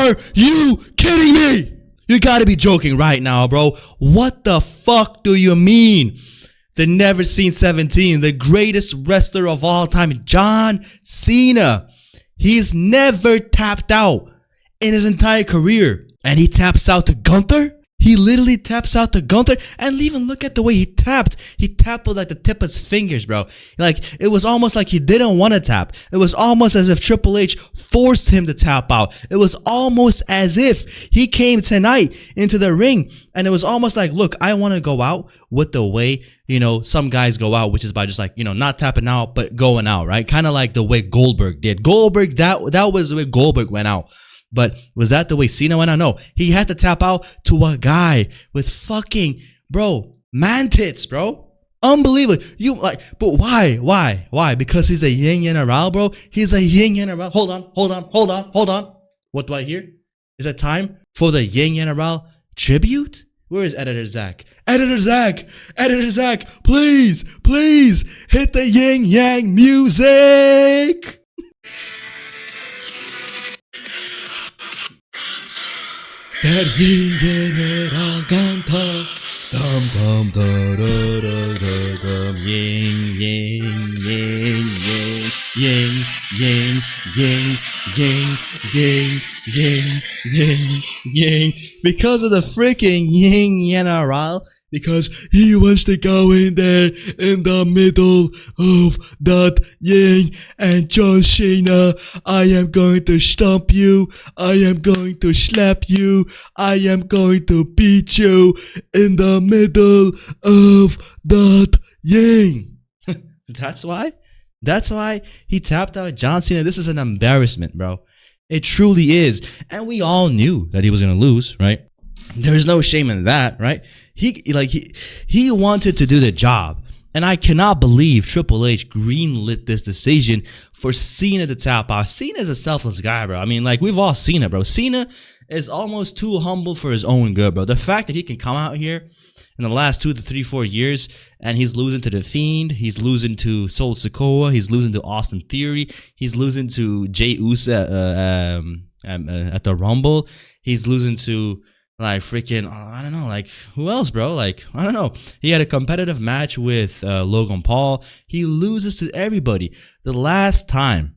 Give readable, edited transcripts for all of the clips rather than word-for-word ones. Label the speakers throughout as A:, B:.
A: Are you kidding me? You gotta be joking right now, bro. What the fuck do you mean? The never seen 17, the greatest wrestler of all time, John Cena. He's never tapped out in his entire career. And he taps out to Gunther? He literally taps out to Gunther, and even look at the way he tapped. He tapped with like the tip of his fingers, bro. Like, it was almost like he didn't want to tap. It was almost as if Triple H forced him to tap out. It was almost as if he came tonight into the ring, and it was almost like, look, I want to go out with the way, some guys go out, which is by just like, not tapping out, but going out, right? Kind of like the way Goldberg did. Goldberg, that was the way Goldberg went out. But was that the way Cena went out? No. He had to tap out to a guy with fucking, bro, man tits, bro. Unbelievable. But why? Why? Because he's a yin general, bro. He's a yin general. Hold on. What do I hear? Is it time for the yin general tribute? Where is Editor Zach? Editor Zach, please hit the yin yang music. That yin general Gunther, dum da da da da dum, yin. Because of the freaking yin general. Because he wants to go in there in the middle of that yin, and John Cena, I am going to stomp you, I am going to slap you, I am going to beat you in the middle of that yin. That's why he tapped out John Cena. This is an embarrassment, bro. It truly is. And we all knew that he was going to lose, right? There's no shame in that, right? He wanted to do the job. And I cannot believe Triple H greenlit this decision for Cena to tap out. Cena is a selfless guy, bro. I mean, we've all seen it, bro. Cena is almost too humble for his own good, bro. The fact that he can come out here in the last 2 to 3, 4 years and he's losing to The Fiend, he's losing to Sol Sikoa, he's losing to Austin Theory, he's losing to Jey Uso at the Rumble, he's losing to I don't know, who else, bro? I don't know. He had a competitive match with Logan Paul. He loses to everybody. The last time,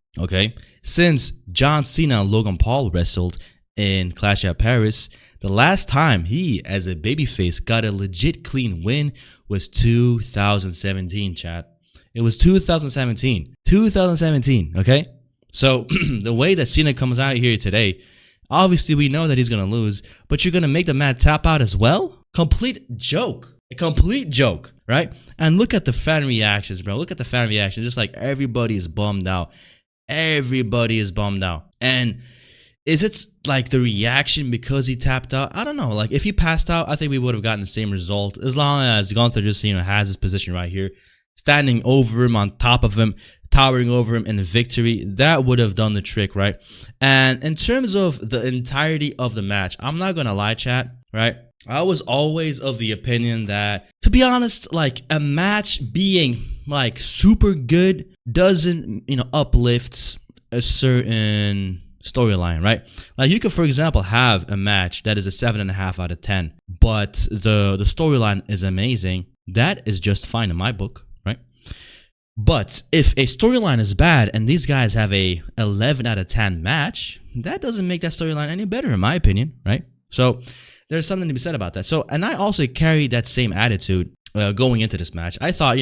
A: since John Cena and Logan Paul wrestled in Clash at Paris, the last time he, as a babyface, got a legit clean win was 2017, chat. It was 2017. 2017, okay? So, the way that Cena comes out here today, obviously, we know that he's going to lose, but you're going to make the man tap out as well? Complete joke. A complete joke, right? And look at the fan reactions, bro. Look at the fan reactions. Just like everybody is bummed out. Everybody is bummed out. And is it the reaction because he tapped out? I don't know. If he passed out, I think we would have gotten the same result. As long as Gunther just, has his position right here, standing over him, on top of him, towering over him in victory, that would have done the trick, right? And in terms of the entirety of the match, I'm not gonna lie, chat, right? I was always of the opinion that, to be honest, a match being super good doesn't, uplift a certain storyline, right? You could, for example, have a match that is a 7.5 out of 10, but the storyline is amazing. That is just fine in my book. But if a storyline is bad and these guys have a 11 out of 10 match, that doesn't make that storyline any better, in my opinion, right? So there's something to be said about that. So, and I also carried that same attitude going into this match. I thought,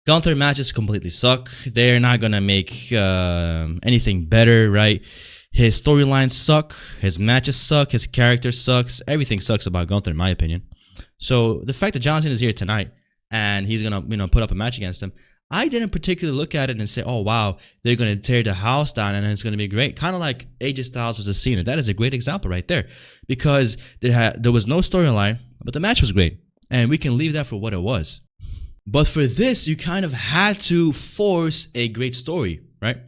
A: Gunther matches completely suck. They're not going to make anything better, right? His storylines suck. His matches suck. His character sucks. Everything sucks about Gunther, in my opinion. So the fact that John Cena is here tonight and he's going to, put up a match against him, I didn't particularly look at it and say, oh, wow, they're going to tear the house down and it's going to be great. Kind of like AJ Styles versus Cena. That is a great example right there because there was no storyline, but the match was great. And we can leave that for what it was. But for this, you kind of had to force a great story, right?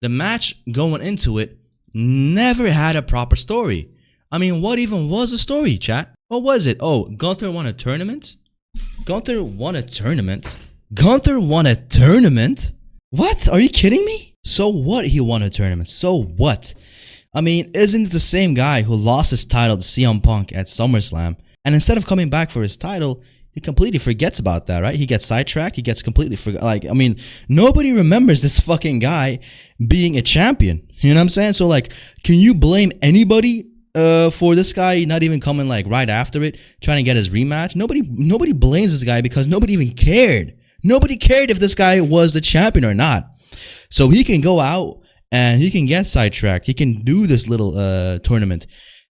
A: The match going into it never had a proper story. I mean, what even was the story, chat? What was it? Oh, Gunther won a tournament? Gunther won a tournament? Gunther won a tournament? What? Are you kidding me? So what? He won a tournament. So what? I mean, isn't it the same guy who lost his title to CM Punk at SummerSlam? And instead of coming back for his title, he completely forgets about that, right? He gets sidetracked. He gets completely like, I mean, nobody remembers this fucking guy being a champion. You know what I'm saying? So like, can you blame anybody for this guy not even coming like right after it, trying to get his rematch? Nobody blames this guy because nobody even cared. Nobody cared if this guy was the champion or not. So he can go out and he can get sidetracked. He can do this little tournament.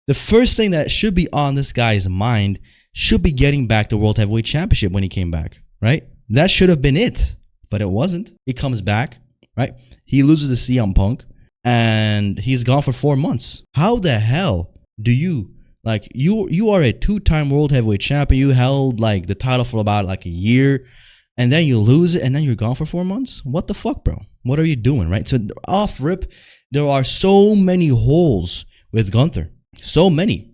A: The first thing that should be on this guy's mind should be getting back the World Heavyweight Championship when he came back, right? That should have been it, but it wasn't. He comes back, right? He loses to CM Punk, and he's gone for 4 months. How the hell do you, like, you are a 2-time World Heavyweight Champion. You held, like, the title for about, like, a year, and then you lose it, and then you're gone for 4 months? What the fuck, bro? What are you doing, right? So, off rip, there are so many holes with Gunther. So many.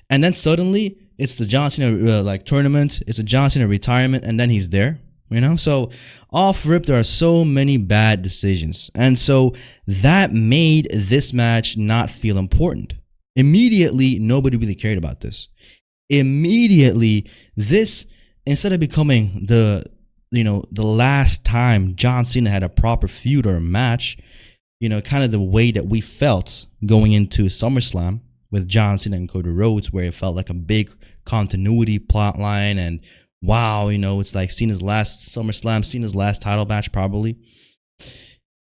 A: And then suddenly, it's the John Cena tournament. It's a John Cena retirement, and then he's there. You know, so off rip, there are so many bad decisions, and so that made this match not feel important. Immediately, nobody really cared about this. Immediately, this, instead of becoming the last time John Cena had a proper feud or a match, kind of the way that we felt going into SummerSlam with John Cena and Cody Rhodes, where it felt like a big continuity plot line, and wow, it's like Cena's last SummerSlam, Cena's last title match probably.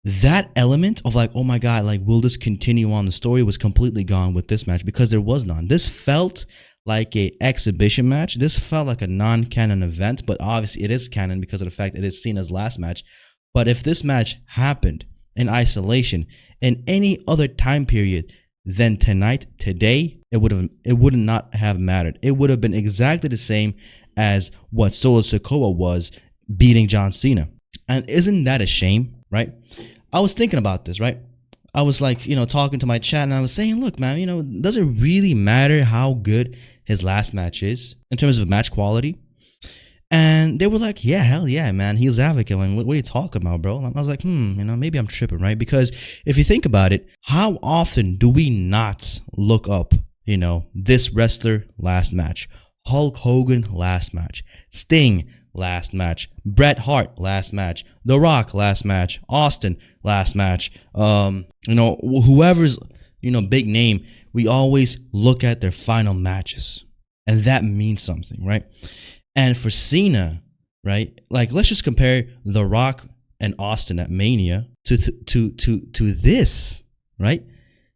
A: That element of like, oh my God, like, will this continue on the story, was completely gone with this match because there was none. This felt like a exhibition match. This felt like a non-canon event, but obviously it is canon because of the fact that it is Cena's last match. But if this match happened in isolation in any other time period, then today, it would not have mattered. It would have been exactly the same as what Solo Sikoa was beating John Cena. And isn't that a shame, right? I was thinking about this, right? I was like, talking to my chat, and I was saying, look, man, does it really matter how good his last match is in terms of match quality? And they were like, yeah, hell yeah, man. He's advocate. Like, what are you talking about, bro? I was like, maybe I'm tripping, right? Because if you think about it, how often do we not look up, this wrestler last match, Hulk Hogan last match, Sting last match, Bret Hart last match, The Rock last match, Austin last match, whoever's, big name, we always look at their final matches. And that means something, right? And for Cena, right? Like, let's just compare The Rock and Austin at Mania to this, right?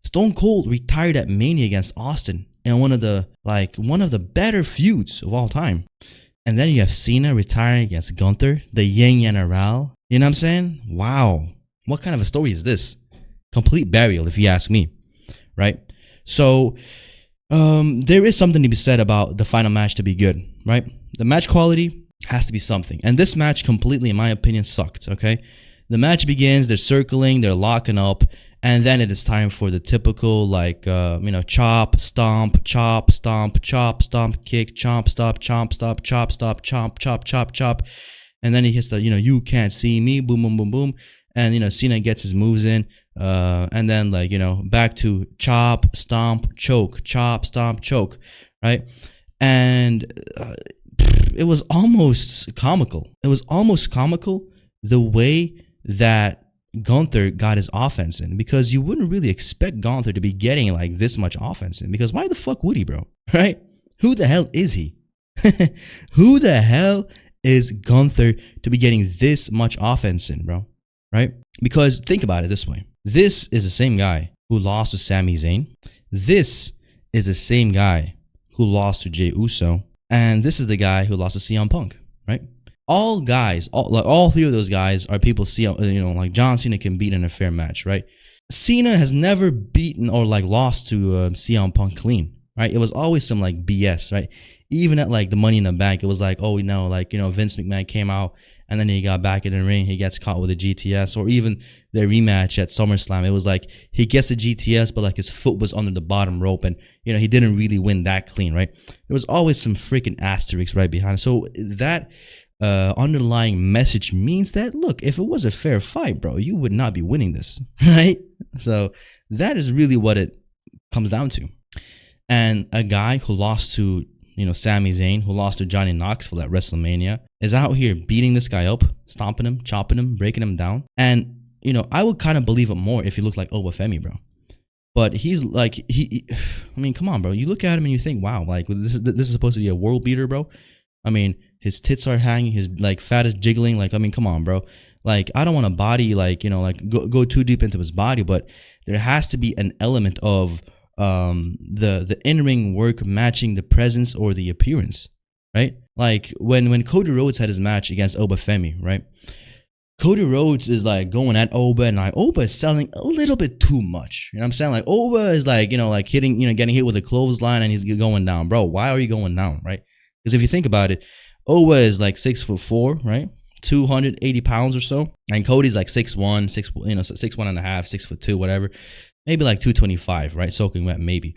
A: Stone Cold retired at Mania against Austin in one of the better feuds of all time. And then you have Cena retiring against Gunther, the Yin General. You know what I'm saying? Wow. What kind of a story is this? Complete burial, if you ask me, right? So, there is something to be said about the final match to be good, right? The match quality has to be something. And this match completely, in my opinion, sucked, okay? The match begins, they're circling, they're locking up, and then it is time for the typical, chop, stomp, chop, stomp, chop, stomp, kick, chomp, stop, chomp, stop, chop, stop, chomp, chop, chop, chop. And then he hits the, you can't see me, boom, boom, boom, boom. And, Cena gets his moves in. And then, back to chop, stomp, choke, chop, stomp, choke, right? And it was almost comical. It was almost comical the way that Gunther got his offense in, because you wouldn't really expect Gunther to be getting like this much offense in, because why the fuck would he, bro? Right? Who the hell is he? Who the hell is Gunther to be getting this much offense in, bro? Right? Because think about it this way. This is the same guy who lost to Sami Zayn. This is the same guy who lost to Jey Uso. And this is the guy who lost to CM Punk, right? All guys, all three of those guys are people like John Cena can beat in a fair match, right? Cena has never beaten or lost to CM Punk clean, right? It was always some BS, right? Even at the Money in the Bank, it was Vince McMahon came out and then he got back in the ring, he gets caught with a GTS, or even the rematch at SummerSlam, it was he gets a GTS, but his foot was under the bottom rope, and he didn't really win that clean, right? There was always some freaking asterisks right behind it. So that underlying message means that, look, if it was a fair fight, bro, you would not be winning this, right? So that is really what it comes down to. And a guy who lost to, Sami Zayn, who lost to Johnny Knoxville at WrestleMania, is out here beating this guy up, stomping him, chopping him, breaking him down. And, I would kind of believe it more if he looked like Obafemi, bro. But he's like, I mean, come on, bro. You look at him and you think, wow, like this is supposed to be a world beater, bro. I mean, his tits are hanging, his like fat is jiggling. Like, I mean, come on, bro. Like, I don't want a body like, go too deep into his body, but there has to be an element of the in-ring work matching the presence or the appearance, right? Like when Cody Rhodes had his match against Obafemi, right? Cody Rhodes is like going at Oba, and like Oba is selling a little bit too much. You know what I'm saying? Like Oba is like, like hitting, getting hit with a clothesline and he's going down. Bro, why are you going down, right? Because if you think about it, Oba is like 6'4", right? 280 pounds or so. And Cody's like 6'1", 6'1 and a half, 6'2", whatever. Maybe like 225, right? Soaking wet, maybe.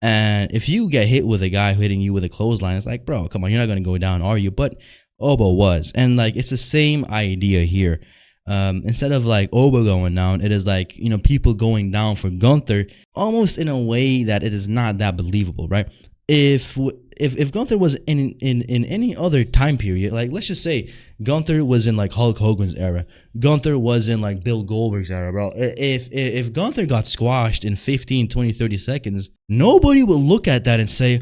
A: And if you get hit with a guy hitting you with a clothesline, it's like, bro, come on, you're not going to go down, are you? But Oba was. And like, it's the same idea here. Instead of like Oba going down, it is like, people going down for Gunther, almost in a way that it is not that believable, right? If Gunther was in any other time period, like let's just say Gunther was in like Hulk Hogan's era, Gunther was in like Bill Goldberg's era, bro. If Gunther got squashed in 15, 20, 30 seconds, nobody would look at that and say,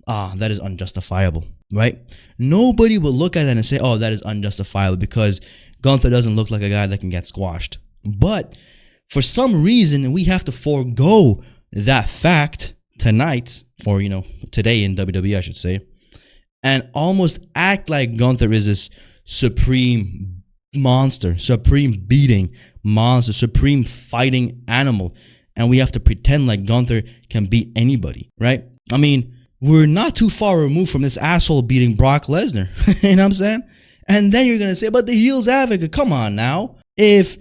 A: that is unjustifiable, right? Nobody would look at that and say, oh, that is unjustifiable because Gunther doesn't look like a guy that can get squashed. But for some reason, we have to forego that fact tonight, or today in WWE, I should say, and almost act like Gunther is this supreme monster, supreme beating monster, supreme fighting animal, and we have to pretend like Gunther can beat anybody, right? I mean, we're not too far removed from this asshole beating Brock Lesnar. You know what I'm saying? And then you're gonna say, but the heel's advocate. Come on now. If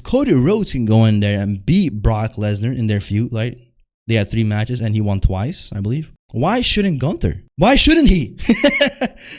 A: Cody Rhodes can go in there and beat Brock Lesnar in their feud, right? They had 3 matches and he won twice, I believe. Why shouldn't Gunther? Why shouldn't he?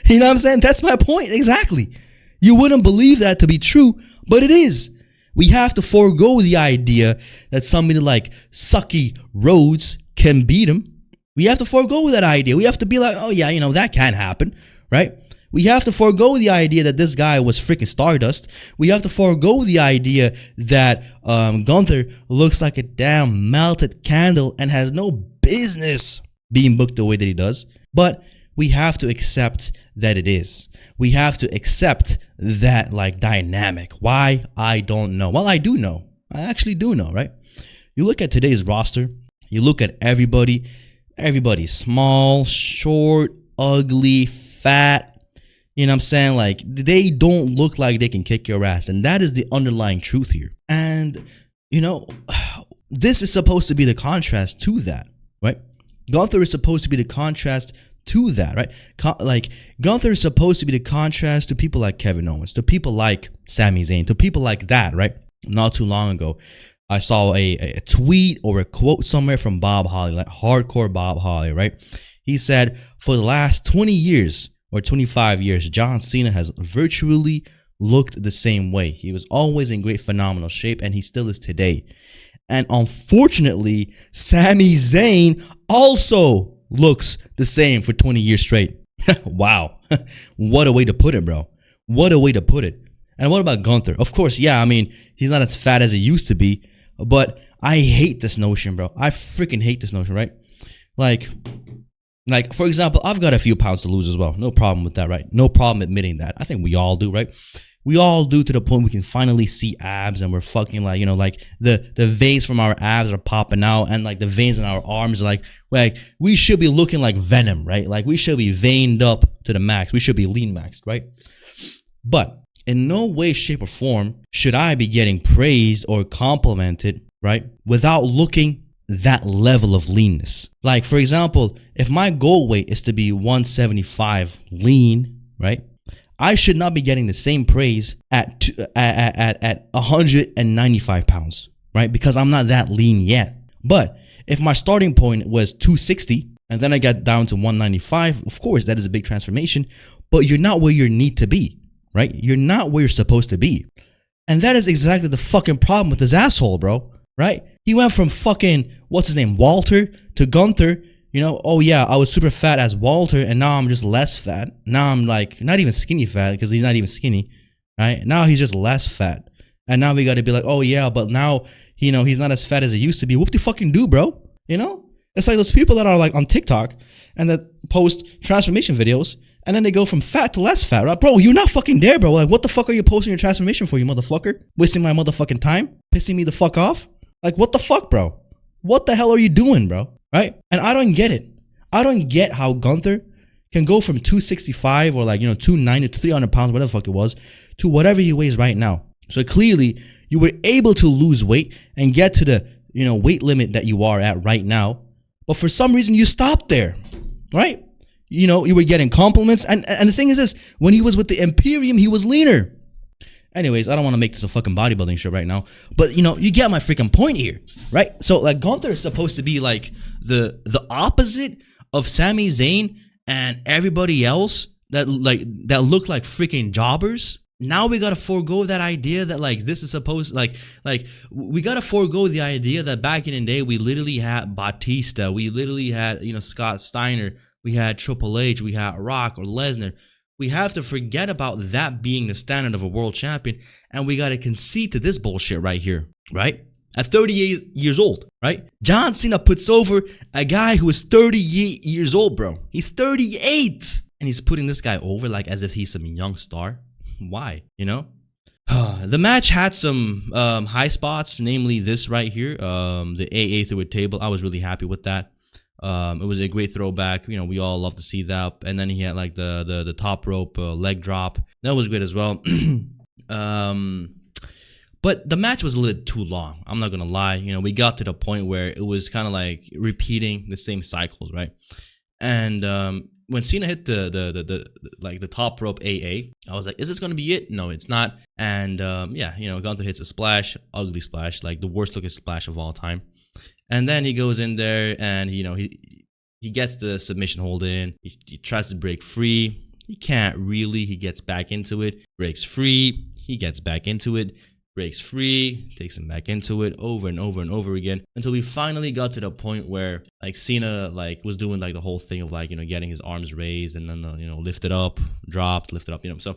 A: You know what I'm saying? That's my point. Exactly. You wouldn't believe that to be true, but it is. We have to forego the idea that somebody like Sucky Rhodes can beat him. We have to forego that idea. We have to be like, oh yeah, that can happen, right? We have to forego the idea that this guy was freaking Stardust. We have to forego the idea that Gunther looks like a damn melted candle and has no business being booked the way that he does. But we have to accept that it is. We have to accept that like dynamic. Why? I don't know. Well, I do know. I actually do know, right? You look at today's roster. You look at everybody. Everybody's small, short, ugly, fat. You know what I'm saying? Like, they don't look like they can kick your ass. And that is the underlying truth here. And, this is supposed to be the contrast to that, right? Gunther is supposed to be the contrast to that, right? Gunther is supposed to be the contrast to people like Kevin Owens, to people like Sami Zayn, to people like that, right? Not too long ago, I saw a tweet or a quote somewhere from Bob Holly, like hardcore Bob Holly, right? He said, for the last 20 years, or 25 years, John Cena has virtually looked the same way. He was always in great phenomenal shape, and he still is today. And unfortunately, Sami Zayn also looks the same for 20 years straight. Wow. What a way to put it, bro. What a way to put it. And what about Gunther? Of course, yeah, I mean, he's not as fat as he used to be, but I hate this notion, bro. I freaking hate this notion, right? Like, for example, I've got a few pounds to lose as well. No problem with that, right? No problem admitting that. I think we all do, right? We all do, to the point we can finally see abs and we're fucking like, like the veins from our abs are popping out and like the veins in our arms are like we should be looking like Venom, right? Like we should be veined up to the max. We should be lean maxed, right? But in no way, shape, or form should I be getting praised or complimented, right? Without looking that level of leanness. Like, for example, if my goal weight is to be 175 lean, right? I should not be getting the same praise at 195 pounds, right? Because I'm not that lean yet. But if my starting point was 260 and then I got down to 195, of course, that is a big transformation, but you're not where you need to be, right? You're not where you're supposed to be. And that is exactly the fucking problem with this asshole, bro. Right? He went from fucking, what's his name, Walter to Gunther. You know, oh yeah, I was super fat as Walter, and now I'm just less fat. Now I'm like, not even skinny fat, because he's not even skinny. Right? Now he's just less fat. And now we gotta be like, oh yeah, but now, you know, he's not as fat as he used to be. Whoop de fucking do, bro. You know? It's like those people that are like on TikTok and that post transformation videos, and then they go from fat to less fat, right? Bro, you're not fucking there, bro. Like, what the fuck are you posting your transformation for, you motherfucker? Wasting my motherfucking time? Pissing me the fuck off? Like, what the fuck, bro? What the hell are you doing, bro? Right? And I don't get it. I don't get how Gunther can go from 265 or like, you know, 290 to 300 pounds, whatever the fuck it was, to whatever he weighs right now. So clearly, you were able to lose weight and get to the, you know, weight limit that you are at right now. But for some reason, you stopped there, right? You know, you were getting compliments. And the thing is this, when he was with the Imperium, he was leaner. Anyways, I don't want to make this a fucking bodybuilding show right now. But, you know, you get my freaking point here, right? So, like, Gunther is supposed to be, like, the opposite of Sami Zayn and everybody else that look like freaking jobbers. Now we gotta forego that idea that like this is supposed like we gotta forego the idea that back in the day we literally had Batista, we literally had, you know, Scott Steiner, we had Triple H, we had Rock or Lesnar. We have to forget about that being the standard of a world champion, and we gotta concede to this bullshit right here, right? At 38 years old, right? John Cena puts over a guy who is 38 years old, bro. He's 38, and he's putting this guy over like as if he's some young star. Why? You know? The match had some high spots, namely this right here, the AA through a table. I was really happy with that. It was a great throwback. You know, we all love to see that. And then he had like the top rope leg drop. That was great as well. But the match was a little too long. I'm not gonna lie. You know, we got to the point where it was kind of like repeating the same cycles, right? And when Cena hit the top rope AA, I was like, is this gonna be it? No, it's not. And yeah, you know, Gunther hits a splash, ugly splash, like the worst looking splash of all time. And then he goes in there and, you know, he gets the submission hold in. He tries to break free. He can't really. He gets back into it, breaks free. He gets back into it, breaks free, takes him back into it over and over and over again until we finally got to the point where like Cena like was doing like the whole thing of like, you know, getting his arms raised and then, you know, lifted up, dropped, lifted up, you know. So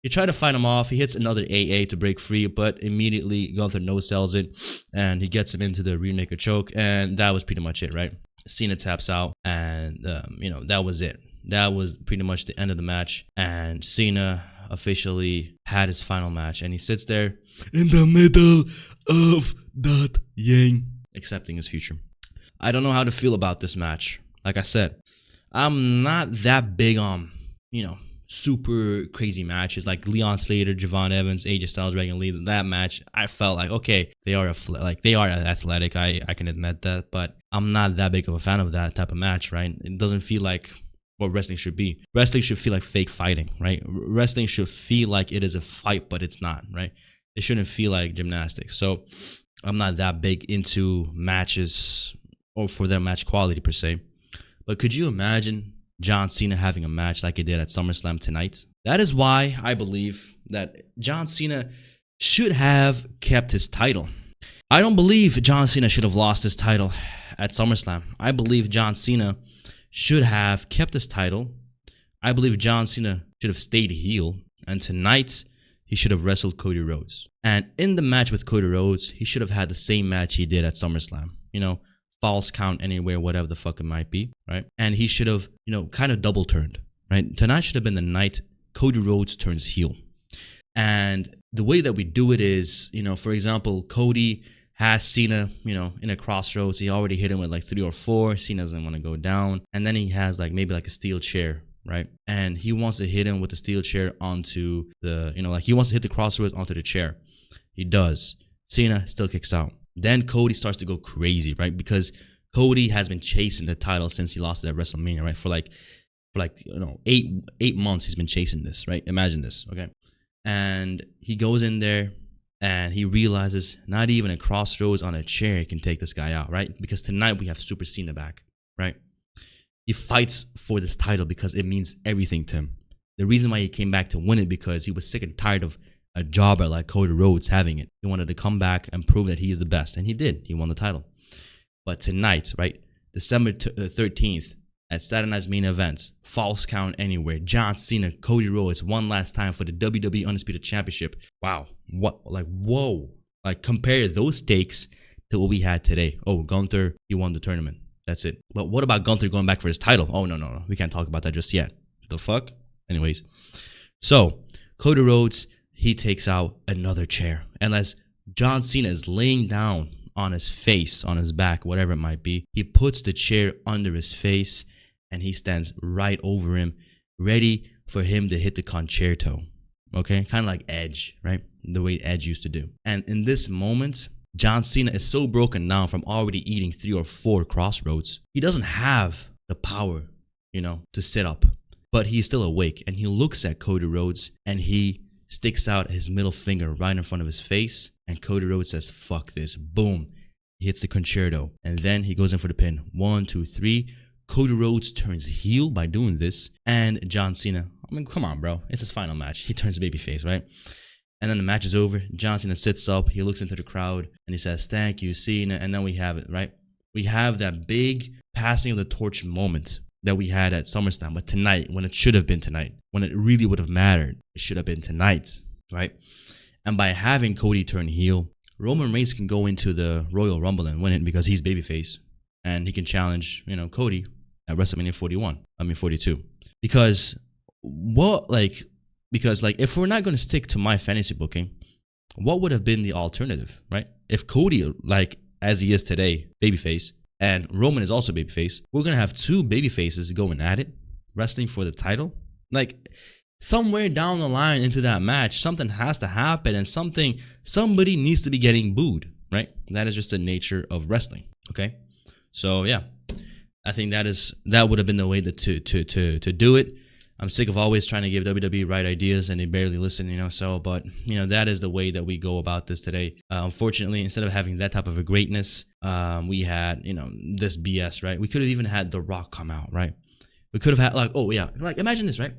A: he tried to fight him off. He hits another AA to break free, but immediately Gunther no-sells it and he gets him into the rear naked choke, and that was pretty much it, right? Cena taps out, and you know, that was it. That was pretty much the end of the match, and Cena officially had his final match, and he sits there in the middle of that yang, accepting his future. I don't know how to feel about this match. Like I said, I'm not that big on, you know, super crazy matches like Leon Slater, Javon Evans, AJ Styles, Reagan Lee. That match, I felt like, okay, they are athletic. I can admit that, but I'm not that big of a fan of that type of match, right? It doesn't feel like what wrestling should be. Wrestling should feel like fake fighting, right? Wrestling should feel like it is a fight, but it's not, right? It shouldn't feel like gymnastics. So I'm not that big into matches or for their match quality per se. But could you imagine John Cena having a match like he did at SummerSlam tonight? That is why I believe that John Cena should have kept his title. I don't believe John Cena should have lost his title at SummerSlam. I believe John Cena should have kept his title. I believe John Cena should have stayed heel. And tonight, he should have wrestled Cody Rhodes. And in the match with Cody Rhodes, he should have had the same match he did at SummerSlam. You know, false count anywhere, whatever the fuck it might be, right? And he should have, you know, kind of double turned, right? Tonight should have been the night Cody Rhodes turns heel. And the way that we do it is, you know, for example, Cody has Cena, you know, in a crossroads. He already hit him with like 3 or 4. Cena doesn't want to go down. And then he has like maybe like a steel chair, right? And he wants to hit him with the steel chair onto the, you know, like he wants to hit the crossroads onto the chair. He does. Cena still kicks out. Then Cody starts to go crazy, right? Because Cody has been chasing the title since he lost it at WrestleMania, right? For like you know, eight months he's been chasing this, right? Imagine this, okay? And he goes in there and he realizes not even a crossroads on a chair can take this guy out, right? Because tonight we have Super Cena back, right? He fights for this title because it means everything to him. The reason why he came back to win it because he was sick and tired of a jobber like Cody Rhodes having it. He wanted to come back and prove that he is the best, and he did. He won the title. But tonight, right, December 13th, at Saturday Night's Main Event, Falls Count Anywhere, John Cena, Cody Rhodes, one last time for the WWE Undisputed Championship. Wow. What? Like, whoa. Like, compare those stakes to what we had today. Oh, Gunther, he won the tournament. That's it. But what about Gunther going back for his title? Oh, no. We can't talk about that just yet. The fuck? Anyways. So, Cody Rhodes, he takes out another chair. And as John Cena is laying down on his face, on his back, whatever it might be, he puts the chair under his face and he stands right over him, ready for him to hit the concerto. Okay? Kind of like Edge, right? The way Edge used to do. And in this moment, John Cena is so broken down from already eating 3 or 4 crossroads. He doesn't have the power, to sit up. But he's still awake, and he looks at Cody Rhodes, and he sticks out his middle finger right in front of his face, and Cody Rhodes says, fuck this. Boom. He hits the concerto, and then he goes in for the pin. 1, 2, 3. Cody Rhodes turns heel by doing this, and John Cena, I mean, come on, bro. It's his final match. He turns babyface, right? And then the match is over. John Cena sits up. He looks into the crowd, and he says, thank you, Cena. And then we have it, right? We have that big passing of the torch moment that we had at SummerSlam. But tonight, when it should have been tonight, when it really would have mattered, it should have been tonight, right? And by having Cody turn heel, Roman Reigns can go into the Royal Rumble and win it because he's babyface. And he can challenge, Cody at WrestleMania 42. Because if we're not going to stick to my fantasy booking, what would have been the alternative, right? If Cody, as he is today, babyface, and Roman is also babyface, we're going to have 2 babyfaces going at it, wrestling for the title. Somewhere down the line into that match, something has to happen, and somebody needs to be getting booed, right? That is just the nature of wrestling, okay? So, yeah, I think that would have been the way to do it. I'm sick of always trying to give WWE right ideas and they barely listen, but that is the way that we go about this today. Unfortunately, instead of having that type of a greatness, we had, this BS, right? We could have even had The Rock come out, right? We could have had imagine this, right?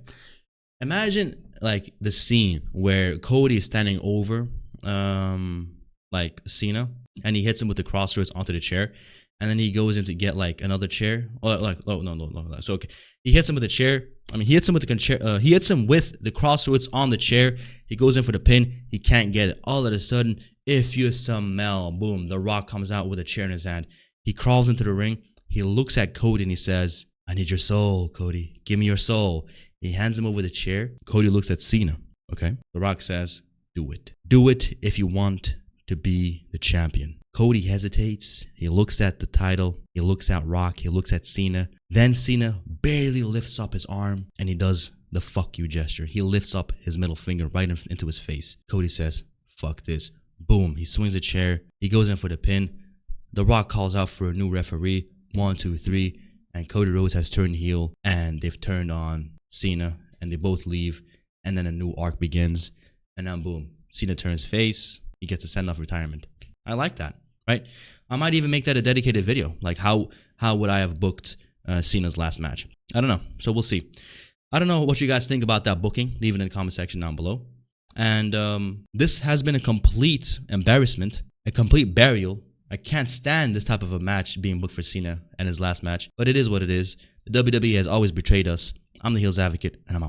A: Imagine the scene where Cody is standing over Cena and he hits him with the crossroads onto the chair. And then he goes in to get another chair. No. So okay, he hits him with the chair. He hits him with he hits him with the crossroads on the chair. He goes in for the pin. He can't get it. All of a sudden, if you smell, boom, The Rock comes out with a chair in his hand. He crawls into the ring. He looks at Cody and he says, "I need your soul, Cody. Give me your soul." He hands him over the chair. Cody looks at Cena. Okay, The Rock says, "Do it. Do it if you want to be the champion." Cody hesitates. He looks at the title. He looks at Rock. He looks at Cena. Then Cena barely lifts up his arm and he does the fuck you gesture. He lifts up his middle finger right into his face. Cody says, fuck this. Boom. He swings the chair. He goes in for the pin. The Rock calls out for a new referee. 1, 2, 3. And Cody Rhodes has turned heel and they've turned on Cena and they both leave. And then a new arc begins. And then boom. Cena turns face. He gets a send-off retirement. I like that. Right? I might even make that a dedicated video. How would I have booked Cena's last match? I don't know. So we'll see. I don't know what you guys think about that booking. Leave it in the comment section down below. And this has been a complete embarrassment, a complete burial. I can't stand this type of a match being booked for Cena and his last match. But it is what it is. The WWE has always betrayed us. I'm the Heels Advocate, and I'm out.